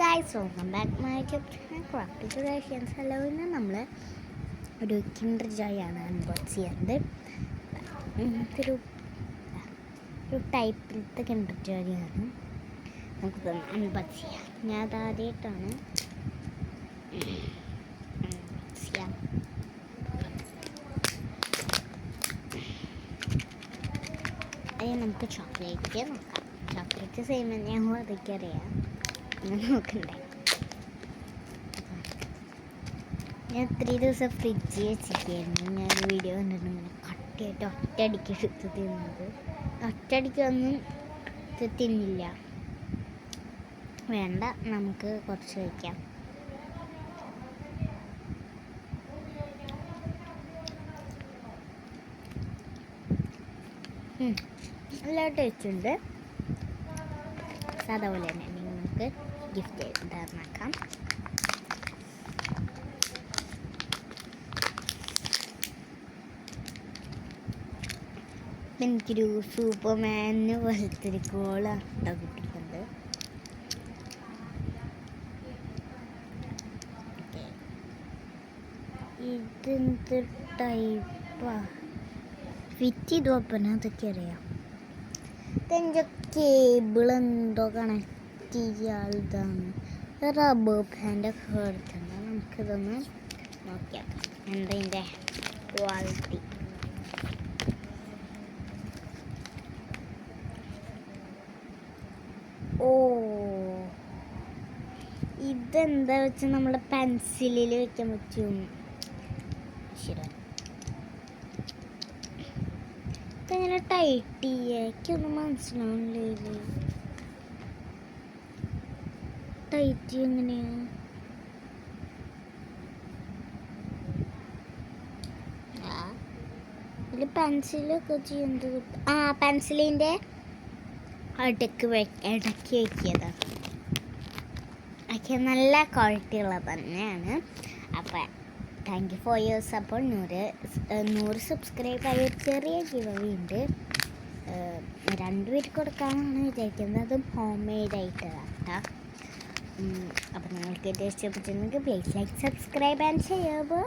Guys, welcome back my YouTube craft creations. Hello, ഇന്ന് നമ്മൾ ഒരു കിൻഡർ ജോയ് ആണ് അൺബോക്സ് ചെയ്യുന്നത്. ഇതൊരു ടൈപ്പിലത്തെ കിൻഡർ ജോയ് ആണ്. നമുക്ക് അൺബോക്സ് ചെയ്യാം. ഞാൻ അതാദ്യമായിട്ടാണ് അൺബോക്സ് ചെയ്യാം. അത് നമുക്ക് ചോക്ലേറ്റ് നോക്കാം. ചോക്ലേറ്റ് സെയിം തന്നെയാകുമ്പോൾ അതൊക്കെ അറിയാം. നോക്കണ്ടേ, ഞാൻ 3 ദിവസം ഫ്രിഡ്ജിൽ വെച്ചിരിക്കുകയായിരുന്നു. ഞാൻ വീഡിയോ കണ്ടിട്ട് ഇങ്ങനെ കട്ടിയായിട്ട് ഒറ്റയടിക്ക് എടുത്ത് തിന്നത്. ഒറ്റയടിക്കൊന്നും തിന്നില്ല, വേണ്ട, നമുക്ക് കുറച്ച് കഴിക്കാം. നല്ല ടേസ്റ്റ് ഉണ്ട്. സാധാ പോലെ തന്നെ നമുക്ക് ഗിഫ്റ്റ് ചെയ്ത് തരണക്കാം. എനിക്കൊരു സൂപ്പർമാന് പോലത്തെ ഒരു കോളാണ് കിട്ടിക്കുന്നത്. ഇതെന്ത് ടൈപ്പാ? ഫിറ്റ് ചെയ്ത് ഓപ്പൺ അതൊക്കെ അറിയാം. ഇതെൻ്റെ കേബിൾ എന്തോ കണക്ട് ചെയ്യാതാണ്. റബ്ബർ ബാൻഡൊക്കെ എടുത്തുണ്ട്. നമുക്കിതൊന്ന് നോക്കിയാൽ എന്താ ഇതിൻ്റെ ക്വാളിറ്റി. ഓ, ഇതെന്താ വെച്ചാൽ നമ്മുടെ പെൻസിലിൽ വെക്കാൻ പറ്റും. ശരി, ഇതെങ്ങനെ ടൈറ്റ് ചെയ്യാക്കൊന്നും മനസ്സിലാവില്ലേ. ടൈറ്റ് എങ്ങനെയാ? ഇതിൽ പെൻസിലൊക്കെ ചെയ്യുന്നത്. പെൻസിലിൻ്റെ ഇടയ്ക്ക് വയ്ക്കിയതാണ്. ഒക്കെ നല്ല ക്വാളിറ്റി ഉള്ളത് തന്നെയാണ്. അപ്പം thank you for your support. 100 subscribe ആയ ചെറിയ ഗിവവേ ഉണ്ട്. 2 പേർക്ക് കൊടുക്കാനാണ് വിചാരിക്കുന്നത്. അതും ഹോം മെയ്ഡ് ആയിട്ട് കേട്ടോ. അപ്പം നിങ്ങൾക്ക് ഇഷ്ടപ്പെട്ടിട്ടുണ്ടെങ്കിൽ please like, subscribe and share. By.